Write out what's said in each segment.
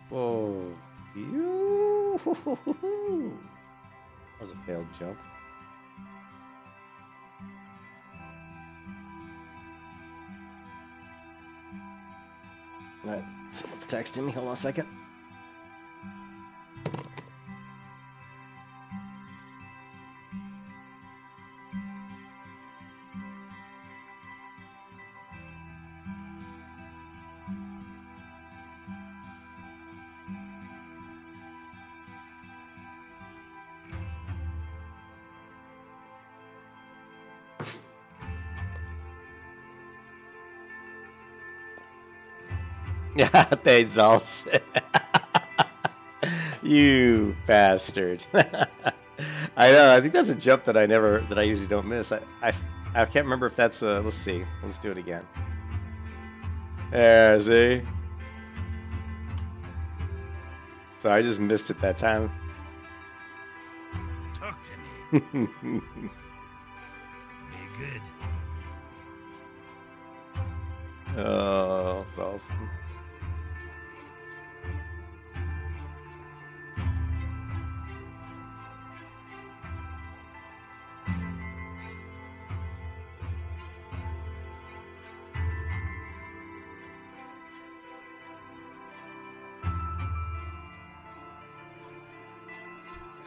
Whoa. You. That was a failed jump. Alright, someone's texting me. Hold on a second. Yeah, thanks, Zals. You bastard. I know, I think that's a jump that I usually don't miss. I can't remember if that's let's see. Let's do it again. There, see? So I just missed it that time. Talk to me. Be good. Oh, Zals.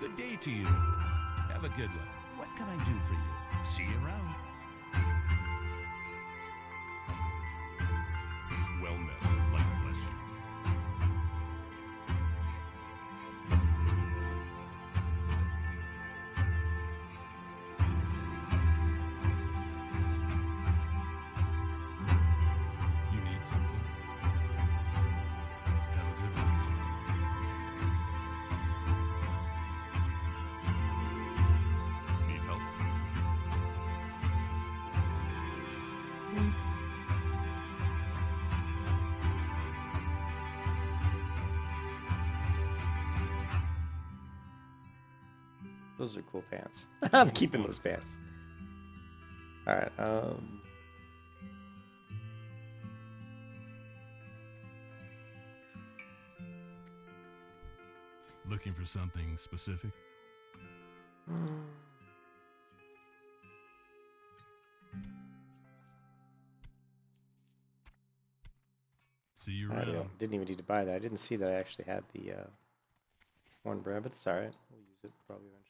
Good day to you. Have a good one. What can I do for you? See you around. Well met. Light bless you. You need something? Have a good one. Need help? Those are cool pants. I'm keeping those pants. Alright, Looking for something specific? See you I around. didn't even need to buy that. I didn't see that I actually had the one brand, but it's alright. We'll use it probably eventually.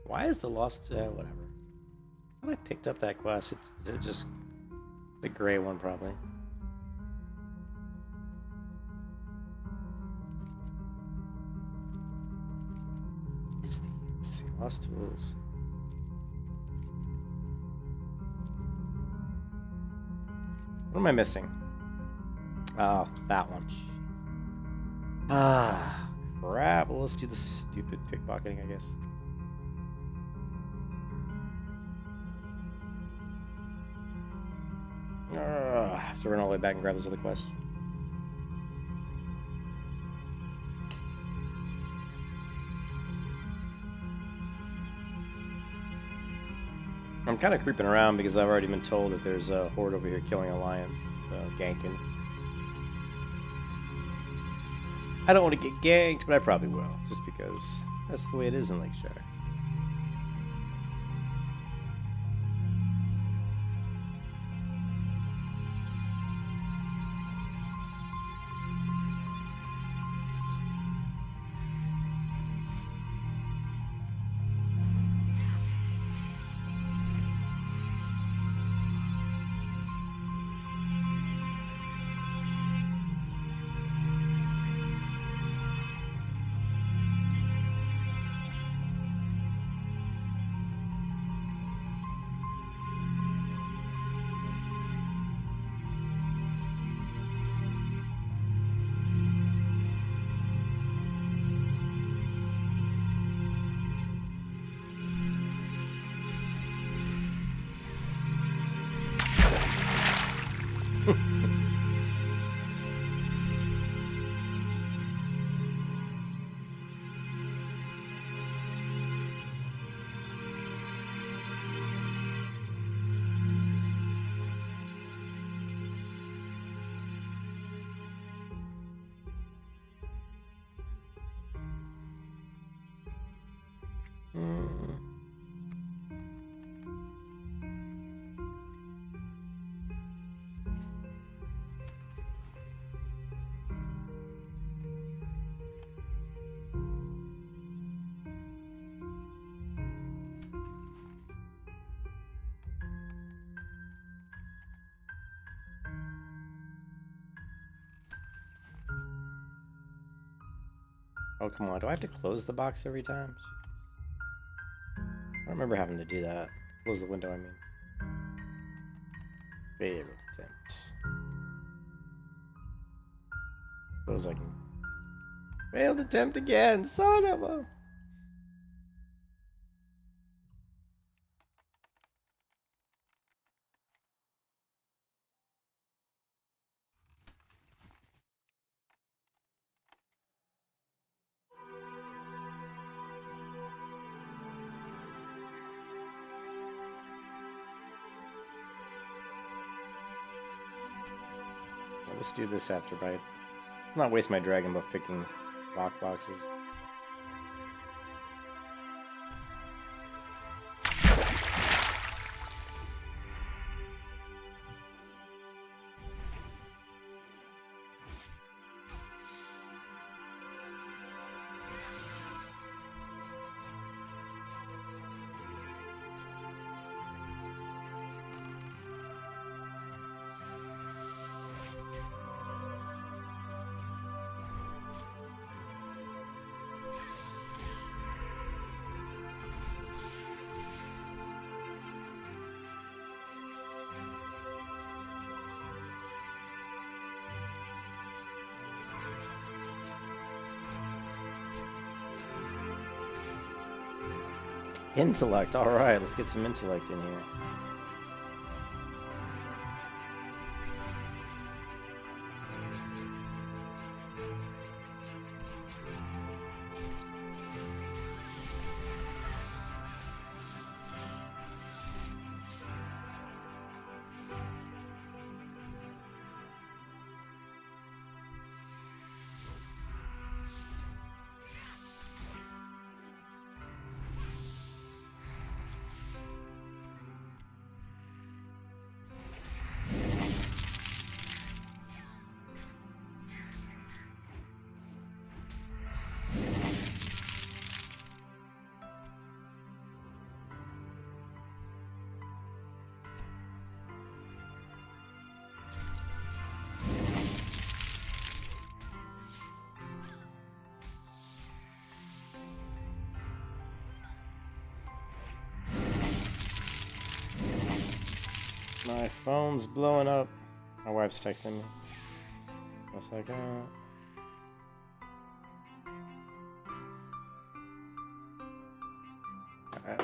Why is the lost, whatever. I thought I picked up that glass. Is it just the gray one, probably? Let's see, lost tools. What am I missing? Oh, that one. Ah, crap. Well, let's do the stupid pickpocketing, I guess. I have to run all the way back and grab those other quests. I'm kind of creeping around because I've already been told that there's a horde over here killing Alliance, ganking. I don't want to get ganked, but I probably will, just because that's the way it is in Lakeshire. Oh, come on. Do I have to close the box every time? Jeez. I don't remember having to do that. Close the window, I mean. Failed attempt. Suppose I can... Failed attempt again! Son of a... Let's do this after bite. Let's not waste my dragon buff picking lock boxes. Intellect, alright, let's get some intellect in here. My phone's blowing up. My wife's texting me. One second. Alright.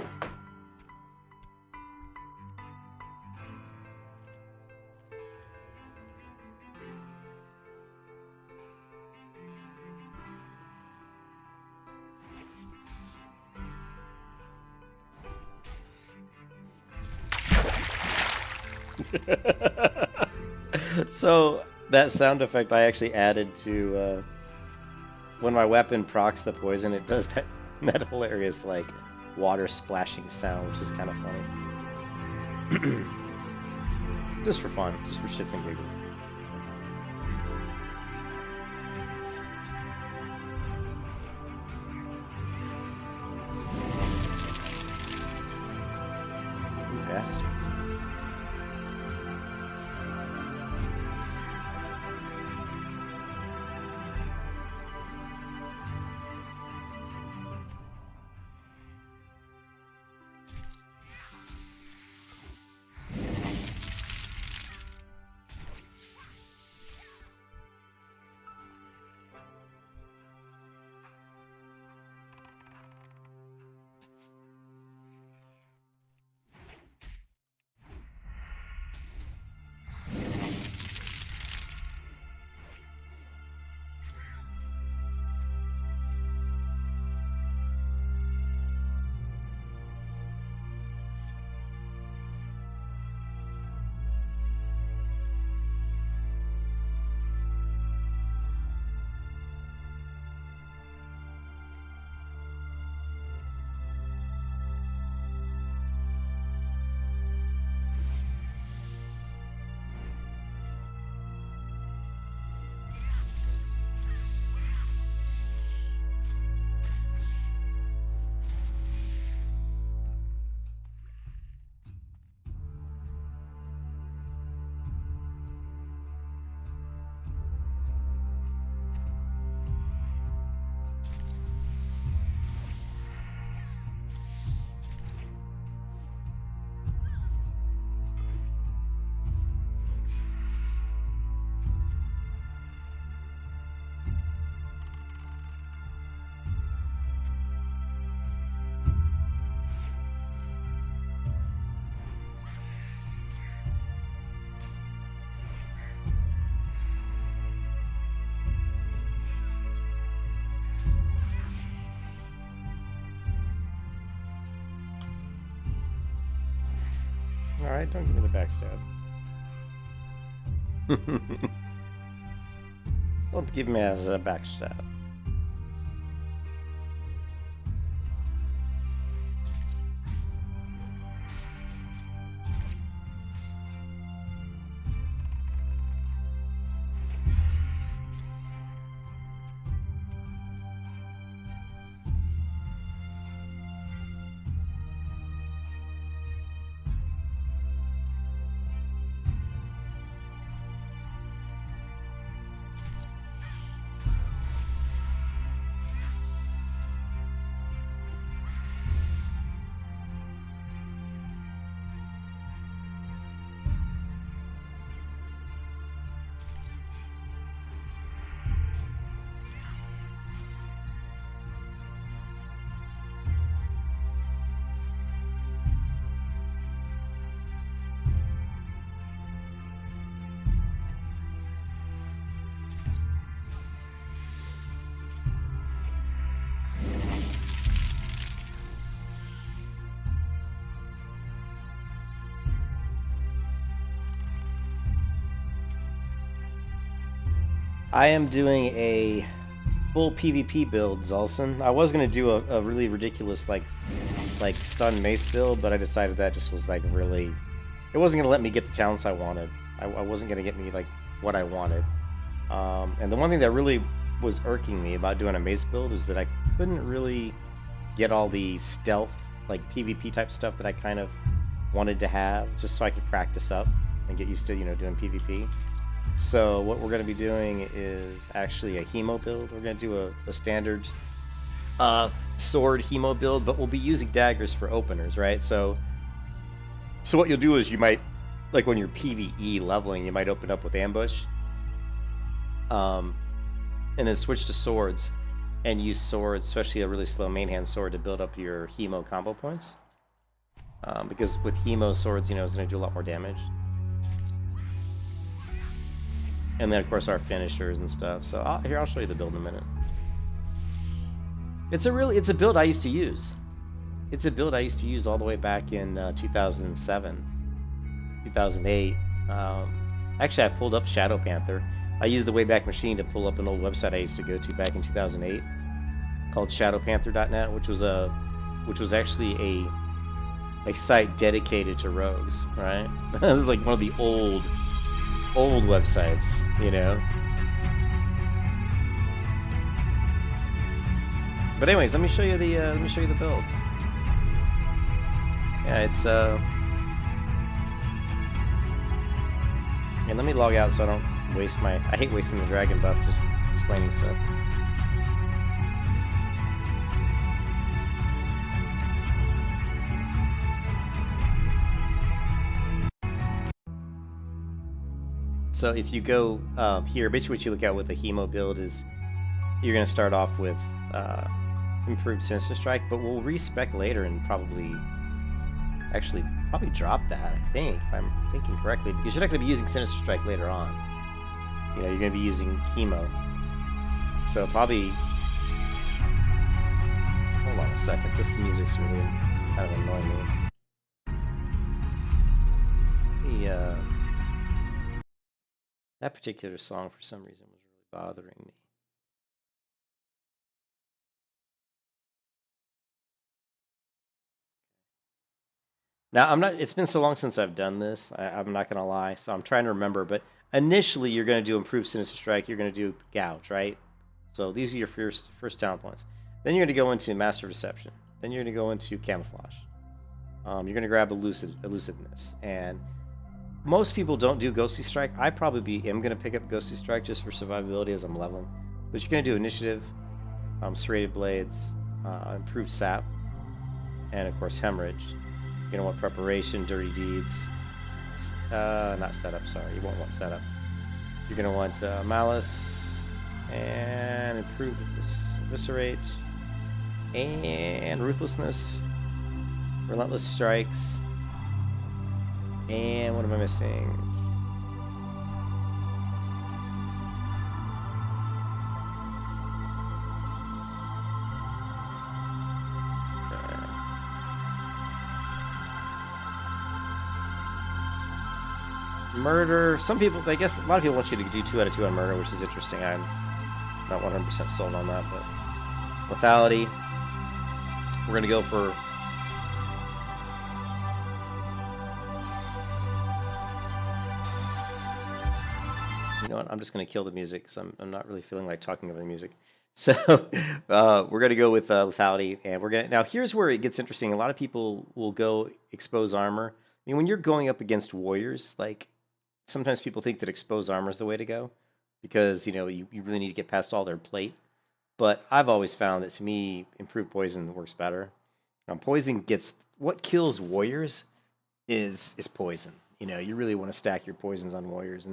So that sound effect I actually added to when my weapon procs the poison, it does that hilarious like water splashing sound, which is kind of funny. Just for fun, just for shits and giggles. You bastard. Alright, don't give me the backstab. Don't give me as a backstab. I am doing a full PvP build, Zulson. I was gonna do a really ridiculous like stun mace build, but I decided that just was like really, it wasn't gonna let me get the talents I wanted. I wasn't gonna get me like what I wanted. And the one thing that really was irking me about doing a mace build is that I couldn't really get all the stealth like PvP type stuff that I kind of wanted to have, just so I could practice up and get used to, you know, doing PvP. So what we're going to be doing is actually a hemo build. We're going to do a standard sword hemo build, but we'll be using daggers for openers, right? So what you'll do is you might, like when you're PvE leveling, you might open up with ambush, and then switch to swords and use swords, especially a really slow main hand sword, to build up your hemo combo points. Because with hemo swords, you know, it's going to do a lot more damage. And then, of course, our finishers and stuff. So here, I'll show you the build in a minute. It's a build I used to use. It's a build I used to use all the way back in 2007, 2008. Actually, I pulled up Shadow Panther. I used the Wayback Machine to pull up an old website I used to go to back in 2008 called shadowpanther.net, which was actually a site dedicated to rogues, right? This is like one of the old websites, you know. But anyways, let me show you the build. Yeah, it's and let me log out so I don't waste I hate wasting the dragon buff just explaining stuff. So if you go here, basically what you look at with the hemo build is you're going to start off with improved Sinister Strike, but we'll respec later and probably drop that, I think, if I'm thinking correctly, because you're not going to be using Sinister Strike later on. You know, you're going to be using hemo. So probably... Hold on a second, this music's really kind of annoying me. That particular song, for some reason, was really bothering me. Now, it's been so long since I've done this, I'm not going to lie, so I'm trying to remember, but initially you're going to do Improved Sinister Strike, you're going to do Gouge, right? So these are your first talent points. Then you're going to go into Master of Deception. Then you're going to go into Camouflage. You're going to grab Elusiveness, and most people don't do Ghostly Strike. I probably am going to pick up Ghostly Strike just for survivability as I'm leveling. But you're going to do Initiative, Serrated Blades, Improved Sap, and of course Hemorrhage. You're going to want Preparation, Dirty Deeds, not Setup, sorry, you won't want Setup. You're going to want Malice, and Improved Eviscerate, and Ruthlessness, Relentless Strikes, and what am I missing? Murder. Some people, I guess, a lot of people want you to do 2 out of 2 on murder, which is interesting. I'm not 100% sold on that, but lethality. We're gonna go for. You know what? I'm just gonna kill the music because I'm not really feeling like talking over the music. So we're gonna go with lethality, and we're gonna now. Here's where it gets interesting. A lot of people will go expose armor. I mean, when you're going up against warriors, like sometimes people think that expose armor is the way to go because you really need to get past all their plate. But I've always found that to me, improved poison works better. Poison gets what kills warriors is poison. You really want to stack your poisons on warriors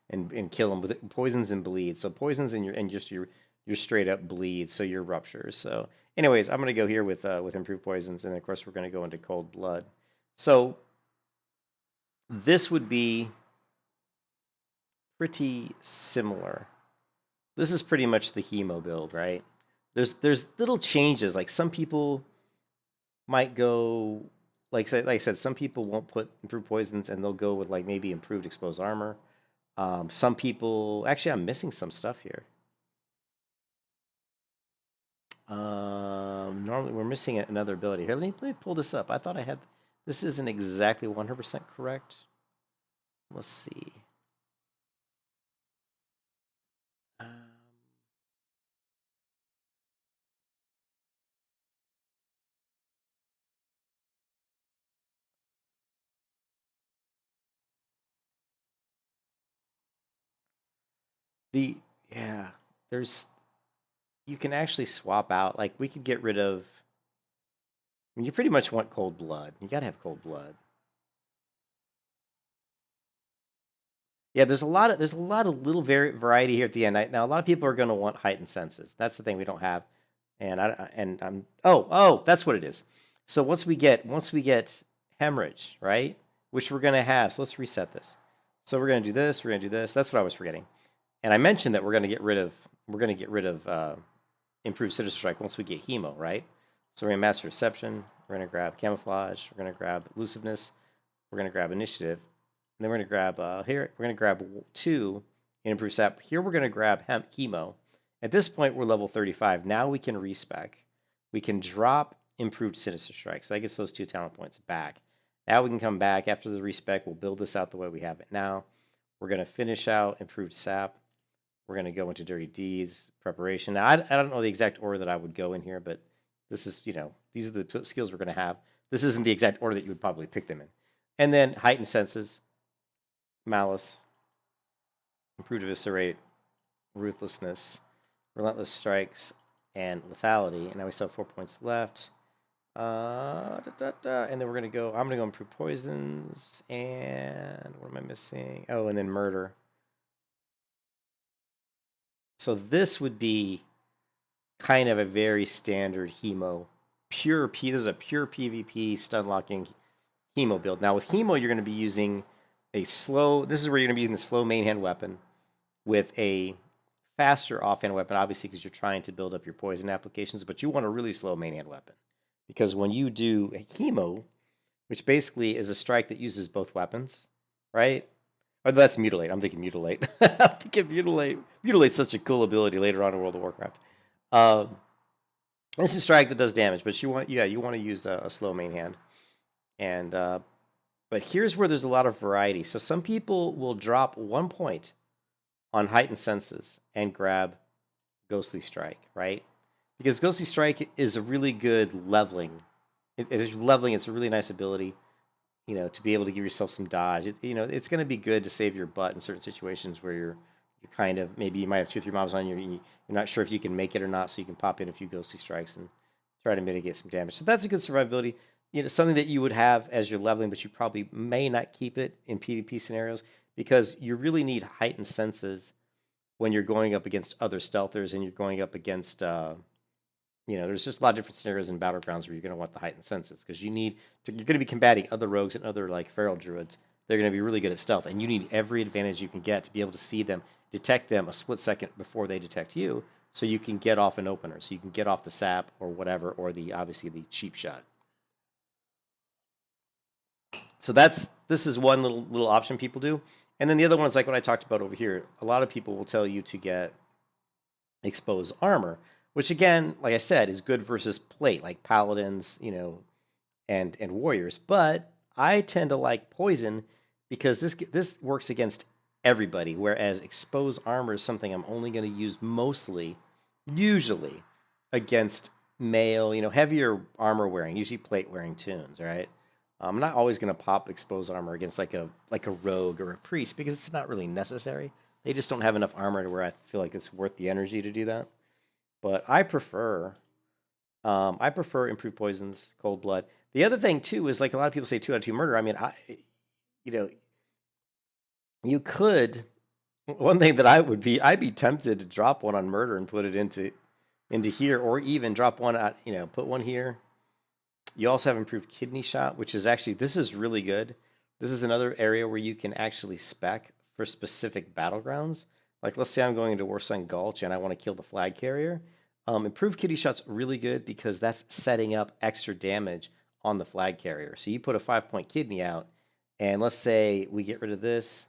and kill them with poisons and bleeds. So poisons and just your straight up bleed. So your ruptures. So anyways, I'm gonna go here with improved poisons, and of course we're gonna go into cold blood. So this would be pretty similar. This is pretty much the hemo build, right? There's little changes. Like some people might go, like I said, some people won't put improved poisons and they'll go with like maybe improved exposed armor. Some people, actually, I'm missing some stuff here. Normally we're missing another ability here. Let me pull this up. I thought I had. This isn't exactly 100% correct. Let's see. Yeah, you can actually swap out. Like we could get rid of. I mean, you pretty much want cold blood. You gotta have cold blood. Yeah, there's a lot of little variety here at the end. Now a lot of people are going to want heightened senses. That's the thing we don't have, and I'm that's what it is. So once we get hemorrhage, right, which we're going to have. So let's reset this. So we're going to do this. We're going to do this. That's what I was forgetting, and I mentioned that we're going to get rid of improved Sinister Strike once we get hemo, right? So we're going to master deception. We're going to grab camouflage. We're going to grab elusiveness. We're going to grab initiative. And then we're going to grab here. We're going to grab 2 and improve sap. Here we're going to grab hemo. At this point, we're level 35. Now we can respec. We can drop improved Sinister Strike. So that gets those 2 talent points back. Now we can come back after the respec. We'll build this out the way we have it now. We're going to finish out improved sap. We're going to go into dirty deeds preparation. Now I don't know the exact order that I would go in here, but this is these are the skills we're going to have. This isn't the exact order that you would probably pick them in. And then heightened senses. Malice, improved eviscerate, ruthlessness, relentless strikes, and lethality. And now we still have 4 points left. And then we're gonna go. I'm gonna go improve poisons, and what am I missing? Oh, and then murder. So this would be kind of a very standard hemo, this is a pure PvP stun locking hemo build. Now with hemo, you're going to be using this is where you're going to be using the slow main hand weapon with a faster offhand weapon, obviously because you're trying to build up your poison applications, but you want a really slow main hand weapon. Because when you do hemo, which basically is a strike that uses both weapons, right? Or that's mutilate. I'm thinking mutilate. I'm thinking mutilate. Mutilate's such a cool ability later on in World of Warcraft. This is a strike that does damage, but you want to use a slow main hand. And but here's where there's a lot of variety. So some people will drop 1 point on heightened senses and grab ghostly strike, right? Because ghostly strike is a really good leveling. It's leveling. It's a really nice ability, to be able to give yourself some dodge. It's going to be good to save your butt in certain situations where you're kind of, maybe you might have 2 or 3 mobs on you, and you're not sure if you can make it or not, so you can pop in a few ghostly strikes and try to mitigate some damage. So that's a good survivability. Something that you would have as you're leveling, but you probably may not keep it in PvP scenarios because you really need heightened senses when you're going up against other stealthers and you're going up against, there's just a lot of different scenarios in Battlegrounds where you're going to want the heightened senses because you're going to be combating other rogues and other like feral druids. They're going to be really good at stealth, and you need every advantage you can get to be able to see them, detect them a split second before they detect you, so you can get off an opener, so you can get off the sap or whatever, or obviously the cheap shot. So this is one little option people do. And then the other one is like what I talked about over here. A lot of people will tell you to get exposed armor, which again, like I said, is good versus plate, like paladins, and warriors. But I tend to like poison because this works against everybody, whereas exposed armor is something I'm only going to use usually against male, heavier armor wearing, usually plate wearing toons, right? I'm not always going to pop exposed armor against like a rogue or a priest because it's not really necessary. They just don't have enough armor to where I feel like it's worth the energy to do that. But I prefer improved poisons, cold blood. The other thing too is like a lot of people say 2 out of 2 murder. I mean, you could. One thing that I'd be tempted to drop one on murder and put it into here, or even drop one at put one here. You also have improved kidney shot, which is actually, this is really good. This is another area where you can actually spec for specific battlegrounds. Like let's say I'm going into Warsun Gulch and I want to kill the flag carrier. Improved kidney shot's really good because that's setting up extra damage on the flag carrier. So you put a 5-point kidney out, and let's say we get rid of this,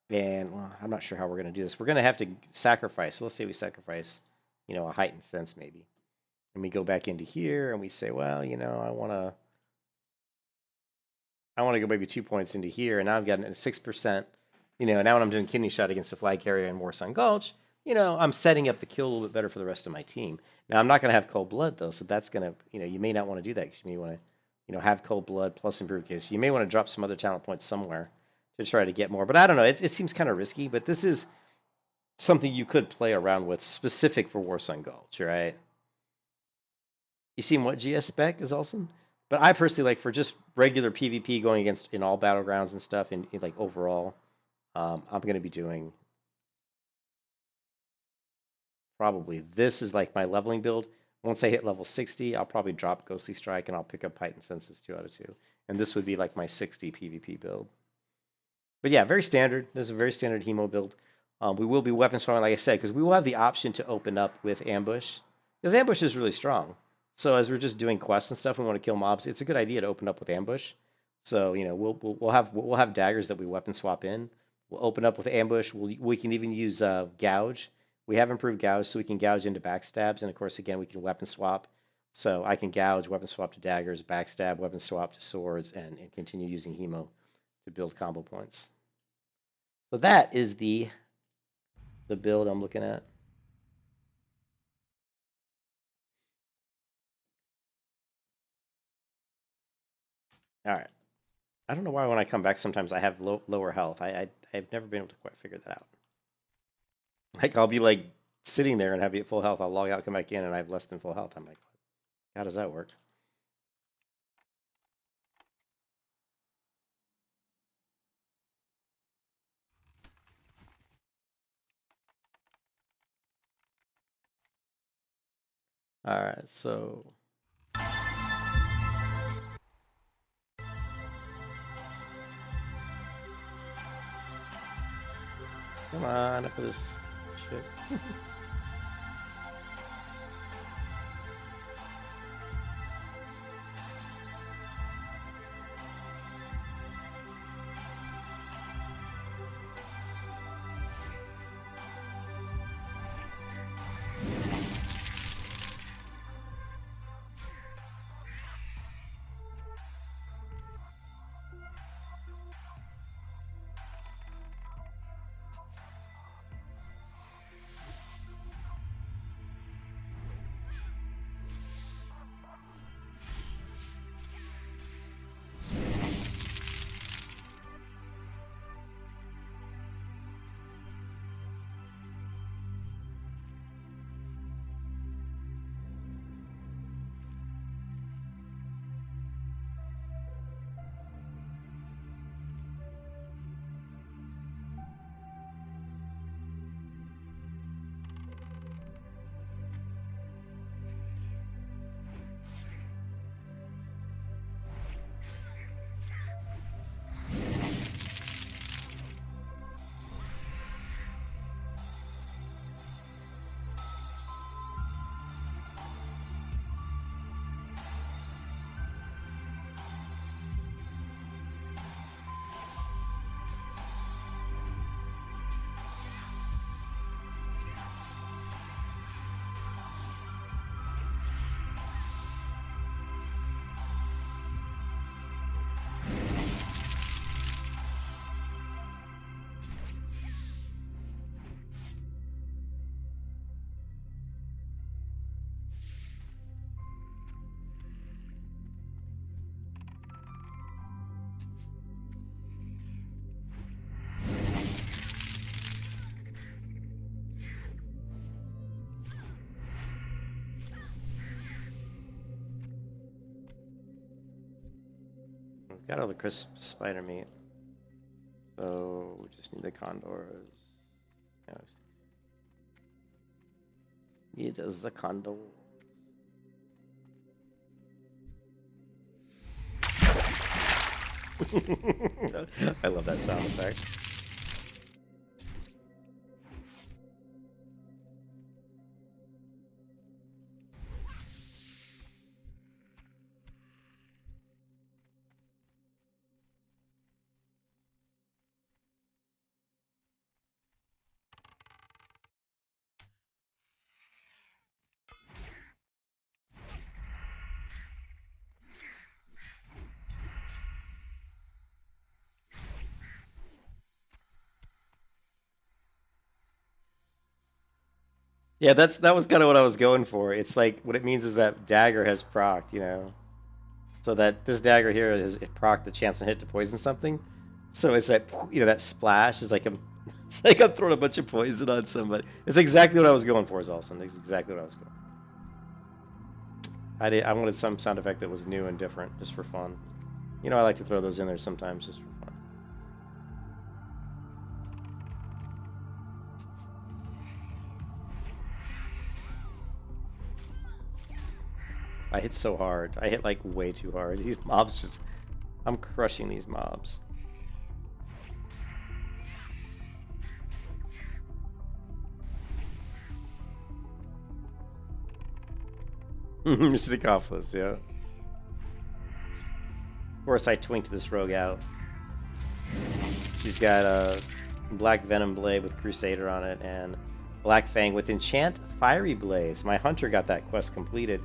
and well, I'm not sure how we're going to do this. We're going to have to sacrifice. So let's say we sacrifice, a heightened sense maybe. And we go back into here and we say, well, I want to go maybe 2 points into here, and now I've got a 6%. Now when I'm doing kidney shot against the flag carrier in Warsun Gulch, I'm setting up the kill a little bit better for the rest of my team. Now I'm not going to have cold blood though, so that's going to, you may not want to do that because you may want to, have cold blood plus improved case. You may want to drop some other talent points somewhere to try to get more. But I don't know. It seems kind of risky, but this is something you could play around with specific for Warsun Gulch, right? You seen what GS spec is awesome? But I personally like for just regular PvP going against in all battlegrounds and stuff in like overall, I'm going to be doing probably this is like my leveling build. Once I hit level 60, I'll probably drop Ghostly Strike and I'll pick up Heightened Senses 2 out of 2. And this would be like my 60 PvP build. But yeah, very standard. This is a very standard Hemo build. We will be weapon swapping, like I said, because we will have the option to open up with Ambush. Because Ambush is really strong. So as we're just doing quests and stuff, we want to kill mobs. It's a good idea to open up with Ambush. So we'll have daggers that we weapon swap in. We'll open up with Ambush. We can even use Gouge. We have improved Gouge, so we can gouge into backstabs. And of course, again, we can weapon swap. So I can gouge, weapon swap to daggers, backstab, weapon swap to swords, and continue using Hemo to build combo points. So that is the build I'm looking at. All right. I don't know why when I come back sometimes I have lower health. I've never been able to quite figure that out. Like I'll be like sitting there and have full health. I'll log out, come back in, and I have less than full health. I'm like, how does that work? All right, so come on, up with this shit. Got all the crisp spider meat. So we just need the condors. Need the condor. I love that sound effect. Yeah, that was kind of what I was going for. It's like what it means is that dagger has procced, you know. So that this dagger here is it procced the chance to hit to poison something. So it's that that splash is like it's like I'm throwing a bunch of poison on somebody. It's exactly what I was going for, Zolson. It's exactly what I was going. I wanted some sound effect that was new and different, just for fun. You know, I like to throw those in there sometimes, just for fun. I hit so hard. I hit like way too hard. These mobs just... I'm crushing these mobs. Mysticopoulos, yeah. Of course, I twinked this rogue out. She's got a Black Venom Blade with Crusader on it, and Black Fang with Enchant Fiery Blaze. My hunter got that quest completed,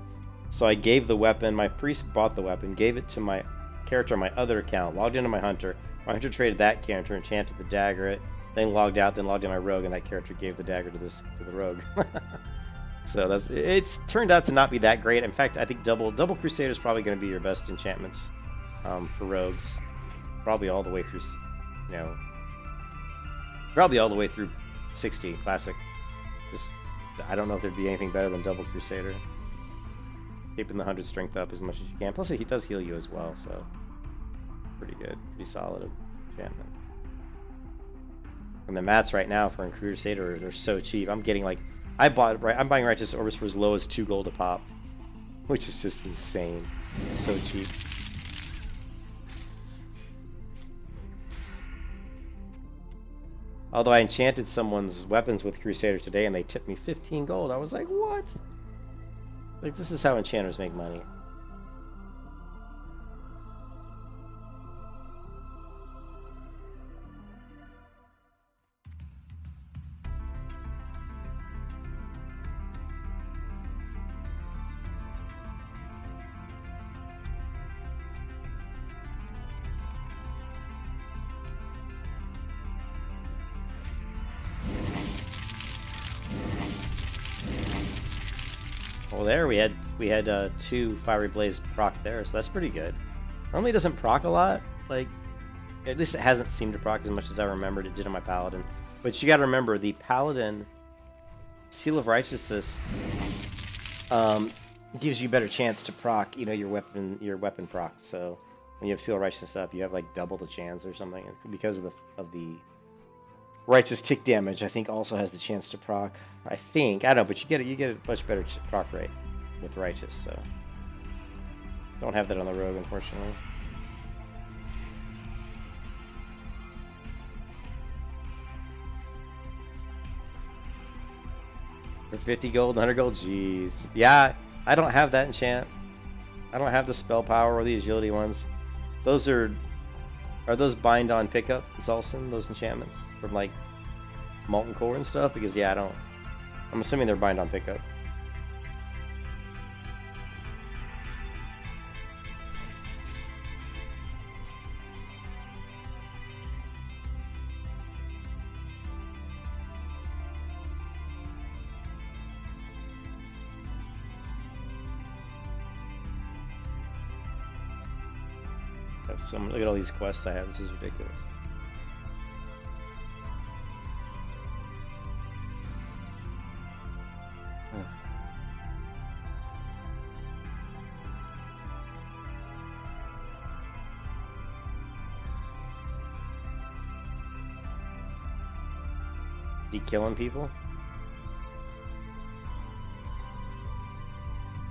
so I gave the weapon, my priest bought the weapon, gave it to my character on my other account, logged into my hunter. My hunter traded that character, enchanted the dagger, then logged out, then logged in my rogue, and that character gave the dagger to the rogue. So it's turned out to not be that great. In fact, I think double Crusader is probably going to be your best enchantments for rogues, probably all the way through, probably all the way through 60 classic. Just I don't know if there'd be anything better than double Crusader. Keeping the 100 strength up as much as you can. Plus, he does heal you as well, so pretty good, pretty solid enchantment. And the mats right now for Crusader are so cheap. I'm getting like I'm buying Righteous Orbs for as low as 2 gold a pop, which is just insane. It's so cheap. Although I enchanted someone's weapons with Crusader today and they tipped me 15 gold, I was like, what? Like, this is how enchanters make money. Well, there we had 2 Fiery Blaze proc there, so that's pretty good. Normally it doesn't proc a lot, like at least it hasn't seemed to proc as much as I remembered it did on my Paladin. But you got to remember the Paladin Seal of Righteousness gives you a better chance to proc, your weapon proc. So when you have Seal of Righteousness up, you have like double the chance or something because of the Righteous tick damage. I think also has the chance to proc. I don't know, but you get a much better proc rate with Righteous. So don't have that on the rogue, unfortunately. For 50 gold, 100 gold, jeez. Yeah, I don't have that enchant. I don't have the spell power or the agility ones. Those are those bind on pickup, Zolson, those enchantments from like Molten Core and stuff? Because yeah, I'm assuming they're bind on pickup. Look at all these quests I have. This is ridiculous. Is he killing people?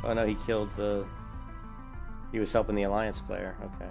Oh no, he killed the... He was helping the Alliance player. Okay.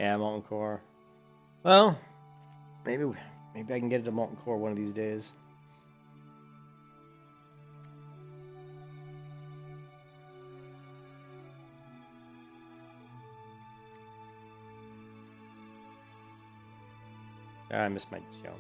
Yeah, Molten Core. Well, maybe I can get it to Molten Core one of these days. Ah, I missed my jump.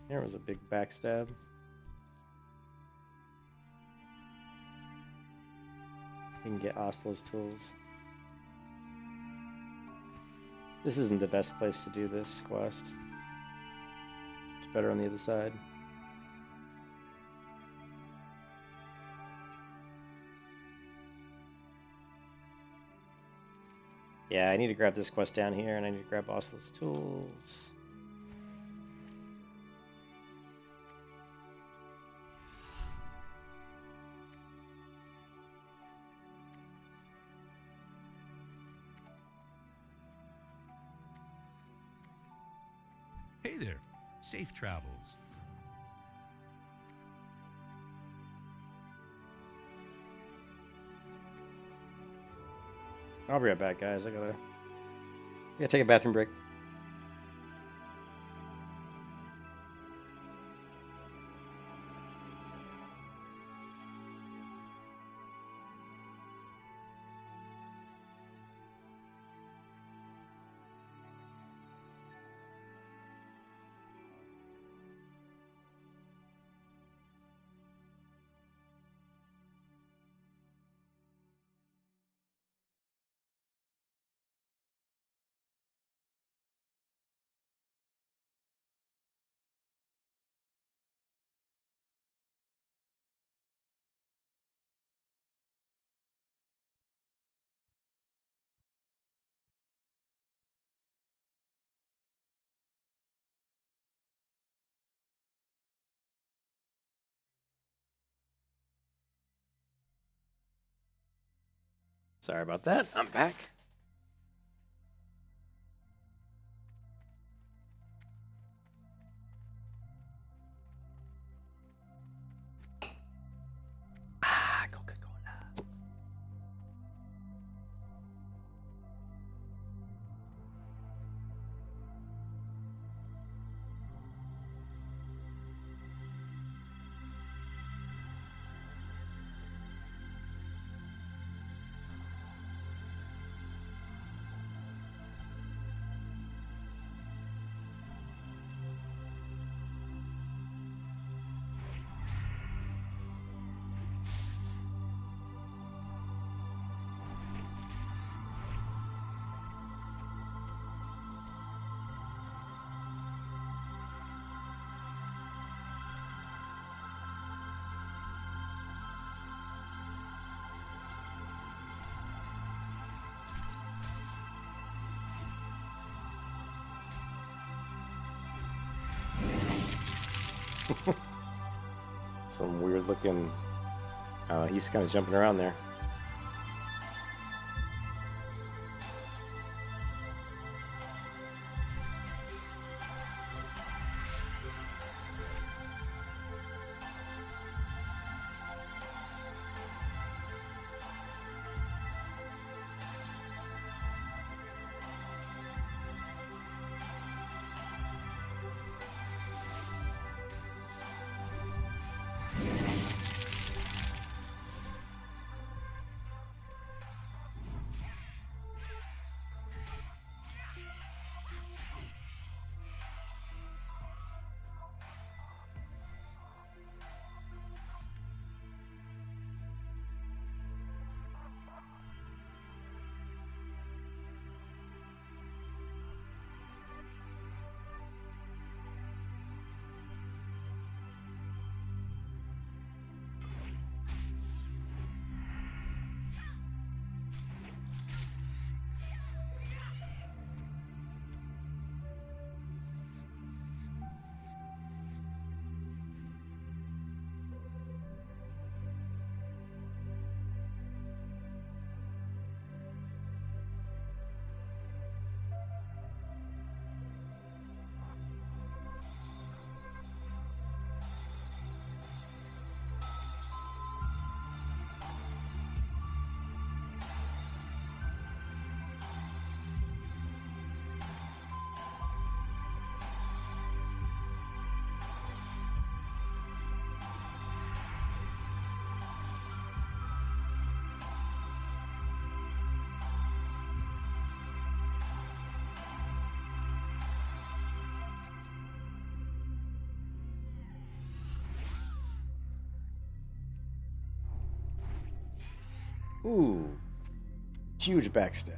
There was a big backstab. You can get Oslo's tools. This isn't the best place to do this quest. It's better on the other side. Yeah, I need to grab this quest down here, and I need to grab Oslo's tools. Hey there. Safe travels. I'll be right back, guys. I gotta take a bathroom break. Sorry about that. I'm back. Coca-Cola. Some weird looking. He's kind of jumping around there. Ooh, huge backstab.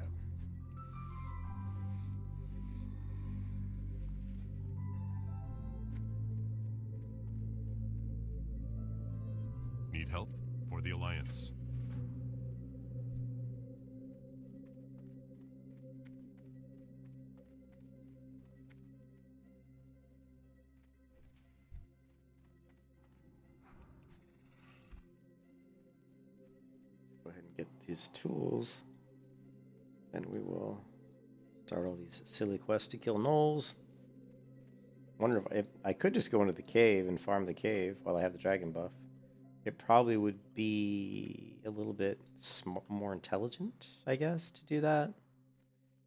Need help? For the Alliance. Go ahead and get these tools. Then we will start all these silly quests to kill gnolls. Wonder if I could just go into the cave and farm the cave while I have the dragon buff. It probably would be a little bit more intelligent, I guess, to do that.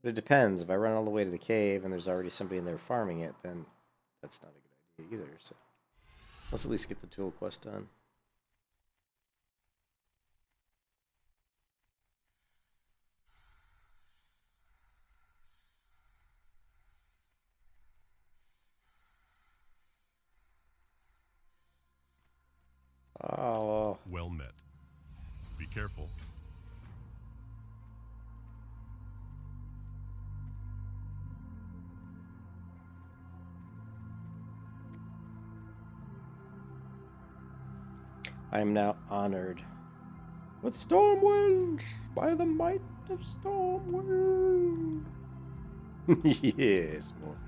But it depends. If I run all the way to the cave and there's already somebody in there farming it, then that's not a good idea either. So let's at least get the tool quest done. Oh. Well met. Be careful. I am now honored with Stormwind by the might of Stormwind. Yes, Morpheus.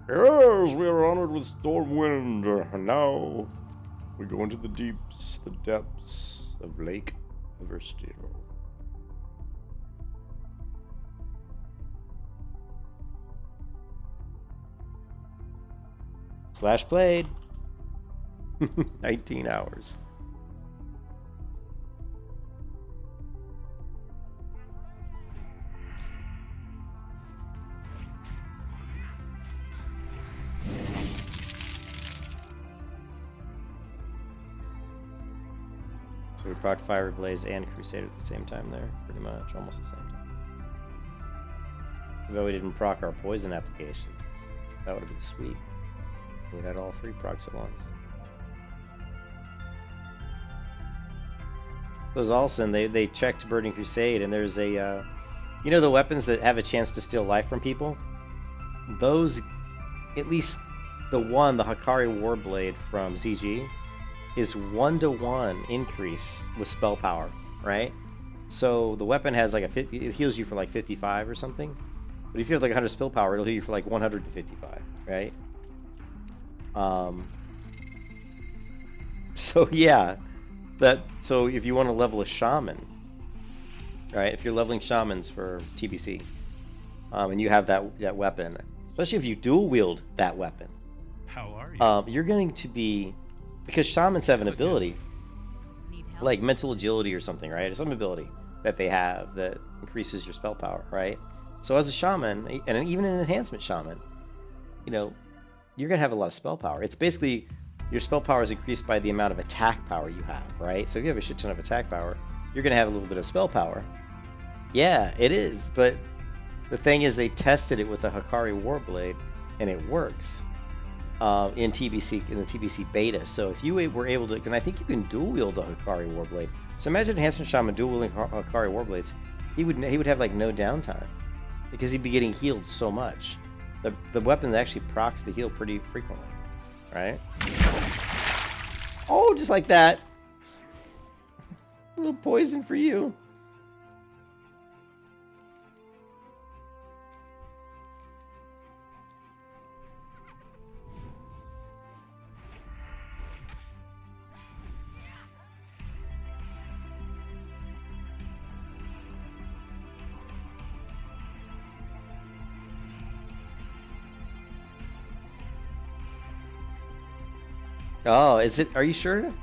Yes, we are honored with Stormwind. And now we go into the deeps, the depths of Lake Eversteel. Slash played. 19 hours. So we proc Fire Blaze and Crusader at the same time there, pretty much, almost the same time. Though we didn't proc our poison application. That would have been sweet. We had all 3 procs at once. Those Olsen, they checked Burning Crusade, and there's a, you know the weapons that have a chance to steal life from people? Those, at least the one, the Hakari Warblade from ZG, is 1-to-1 increase with spell power, right? So the weapon has like a it heals you for like 55 or something. But if you have like 100 spell power, it'll heal you for like 155, right? So yeah, so if you want to level a shaman, right? If you're leveling shamans for TBC, and you have that weapon, especially if you dual wield that weapon, How are you? you're going to be, because shamans have an ability, like mental agility or something, right? Or some ability that they have that increases your spell power, right? So as a shaman, and even an enhancement shaman, you know, you're going to have a lot of spell power. It's basically, your spell power is increased by the amount of attack power you have, right? So if you have a shit ton of attack power, you're going to have a little bit of spell power. Yeah, it is, but the thing is they tested it with the Hakari Warblade, and it works in the TBC beta. So if you were able to, and I think you can dual wield the Hakari Warblade. So imagine Enhancement Shaman dual wielding Hakari Warblades. He would have like no downtime because he'd be getting healed so much. The weapon actually procs the heal pretty frequently, right? Oh, just like that. A little poison for you. Oh, is it? Are you sure?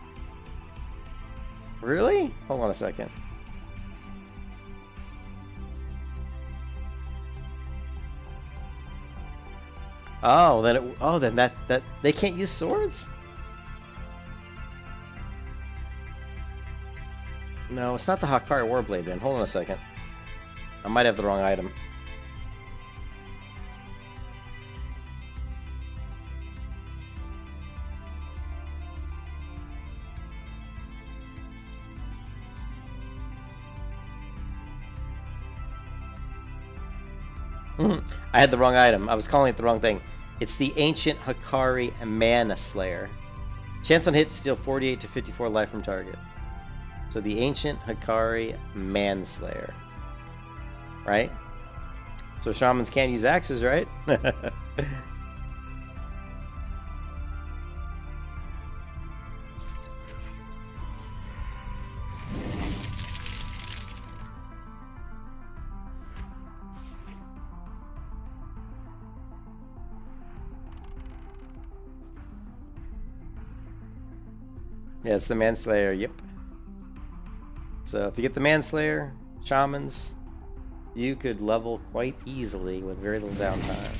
Really? Hold on a second. Oh, then that they can't use swords? No, it's not the Hakari Warblade then. Hold on a second. I might have the wrong item. I had the wrong item. I was calling it the wrong thing. It's the Ancient Hakari Mana Slayer. Chance on hit, steal 48 to 54 life from target. So the Ancient Hakari Manslayer. Right? So shamans can't use axes, right? Yeah, it's the Manslayer, yep. So if you get the Manslayer, shamans, you could level quite easily with very little downtime.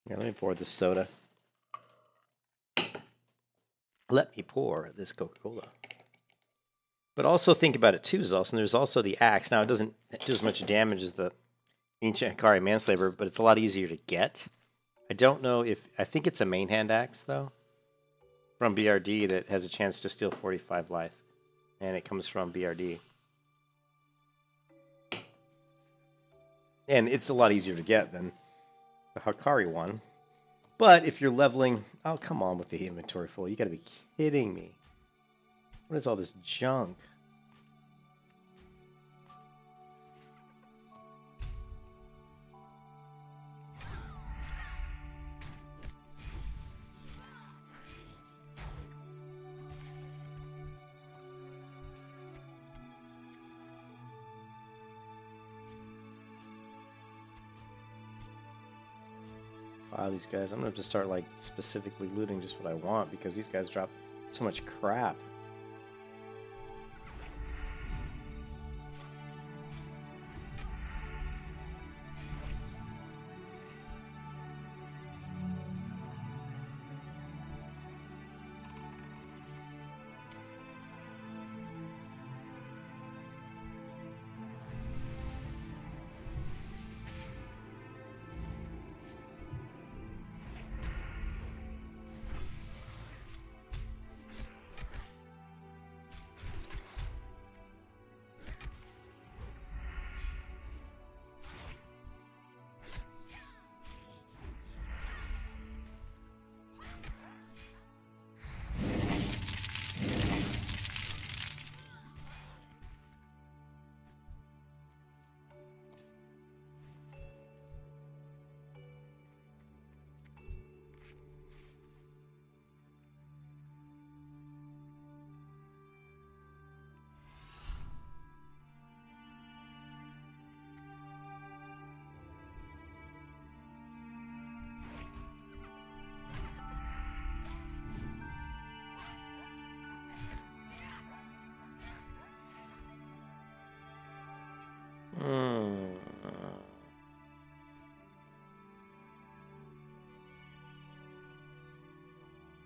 Here, let me pour this soda. Let me pour this Coca-Cola. But also think about it too, Zelson. There's also the axe. Now, it doesn't do as much damage as the Ancient Hakari Manslayer, but it's a lot easier to get. I don't know if... I think it's a main hand axe, though, from BRD that has a chance to steal 45 life. And it comes from BRD. And it's a lot easier to get than the Hakari one. But if you're leveling... Oh, come on with the inventory full. You gotta be kidding me. What is all this junk? Wow, these guys. I'm gonna have to start like specifically looting just what I want because these guys drop so much crap.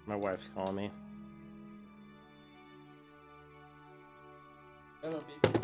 My wife's calling me. Hello, baby.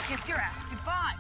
Kiss your ass goodbye.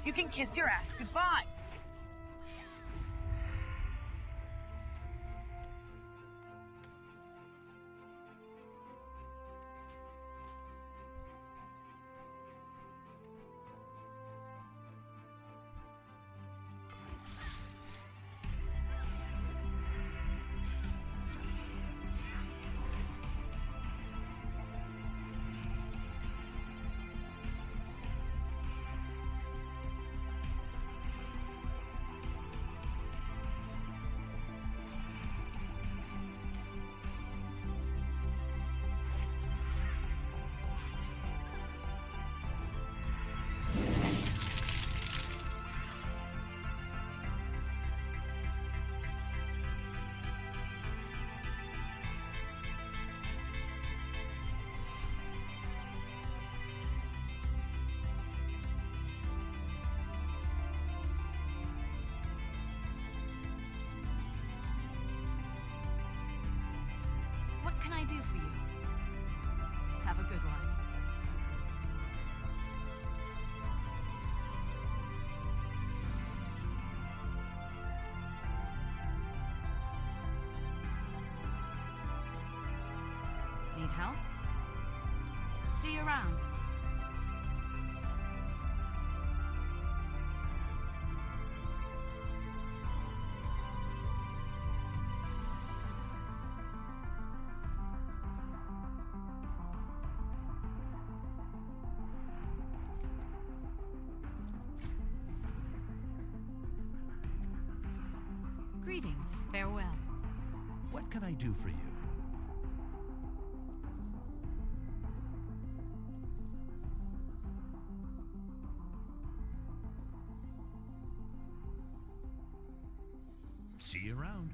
You can kiss your ass goodbye. What can I do for you? Have a good one. Need help? See you around. Greetings. Farewell. What can I do for you? See you around.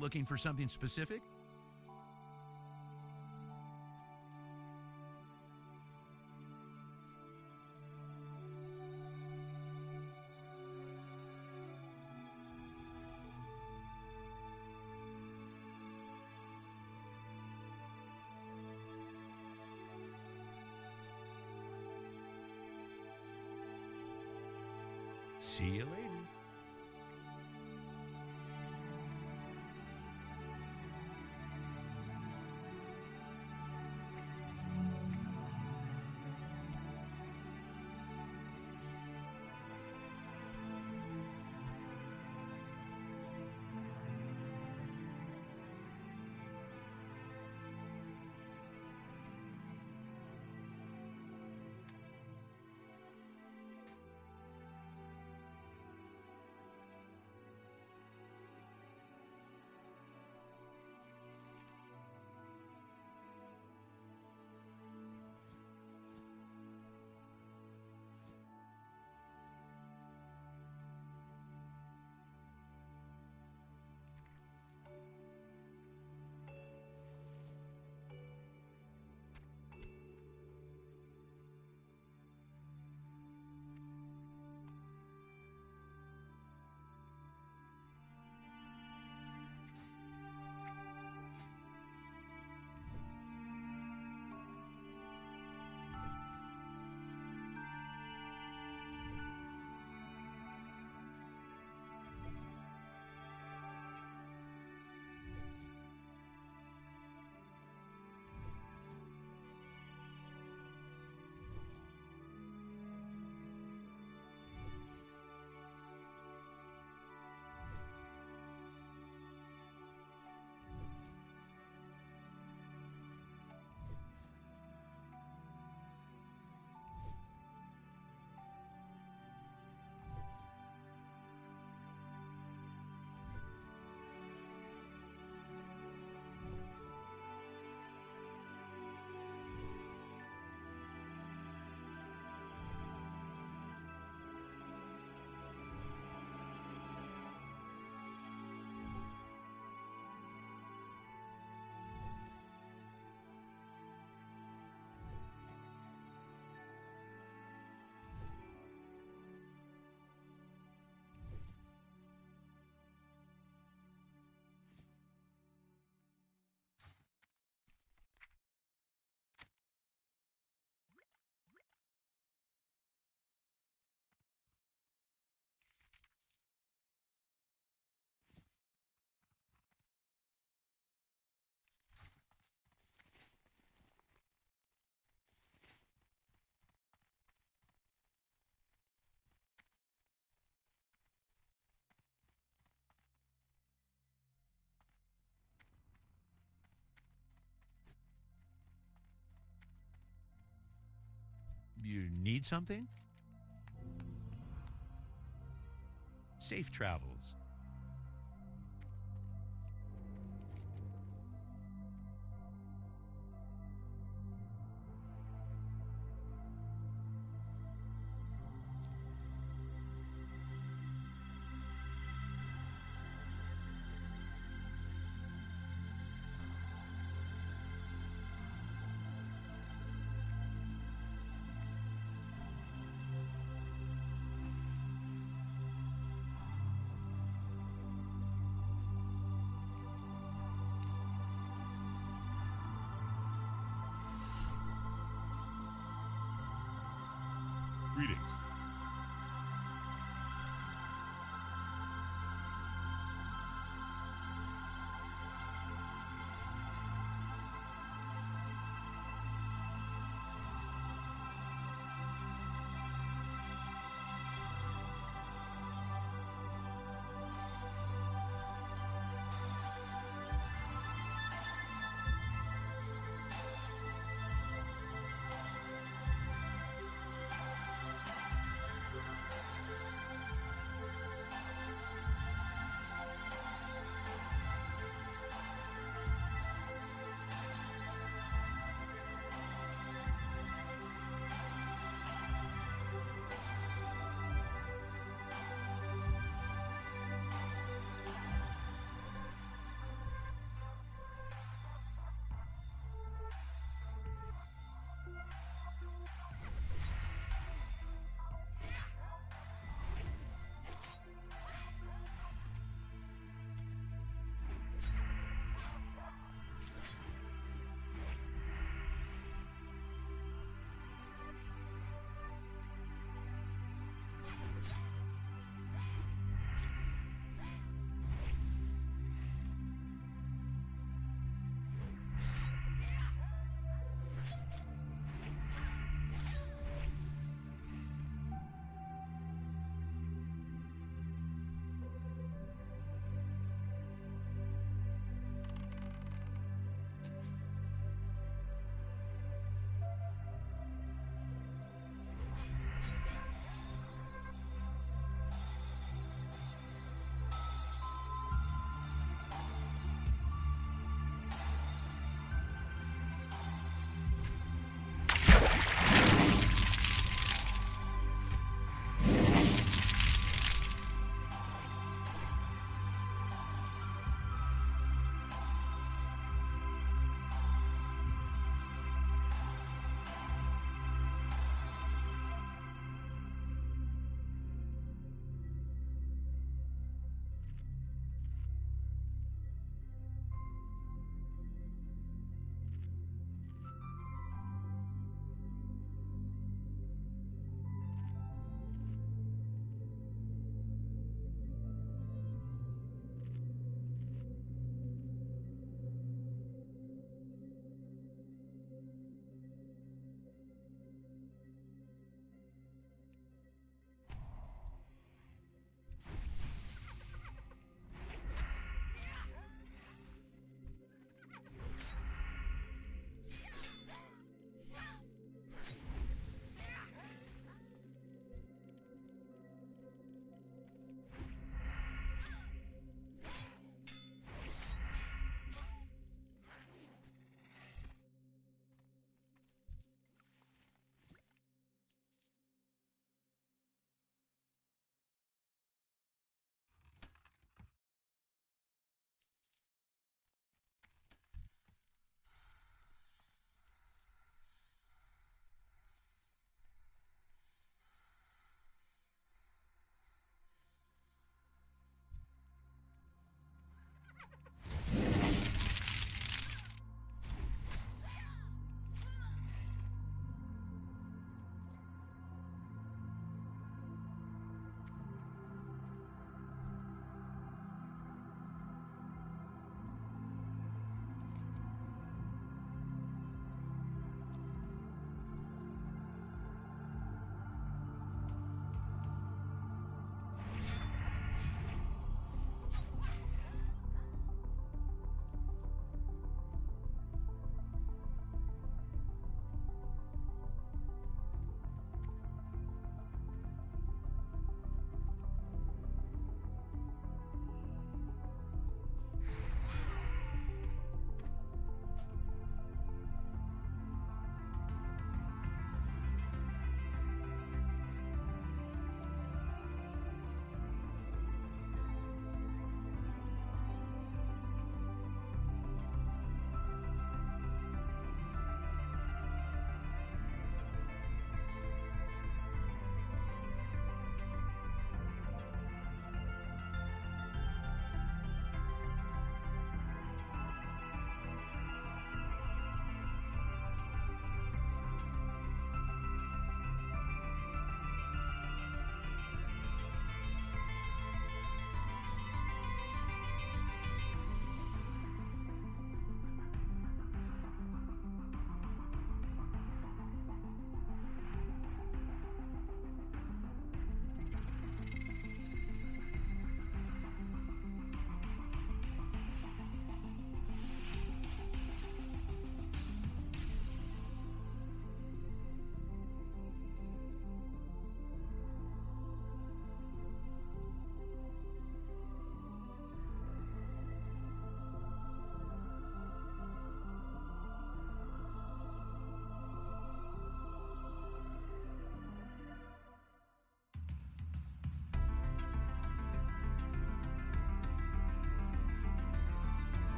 Looking for something specific? See you later. You need something? Safe travels. Greetings.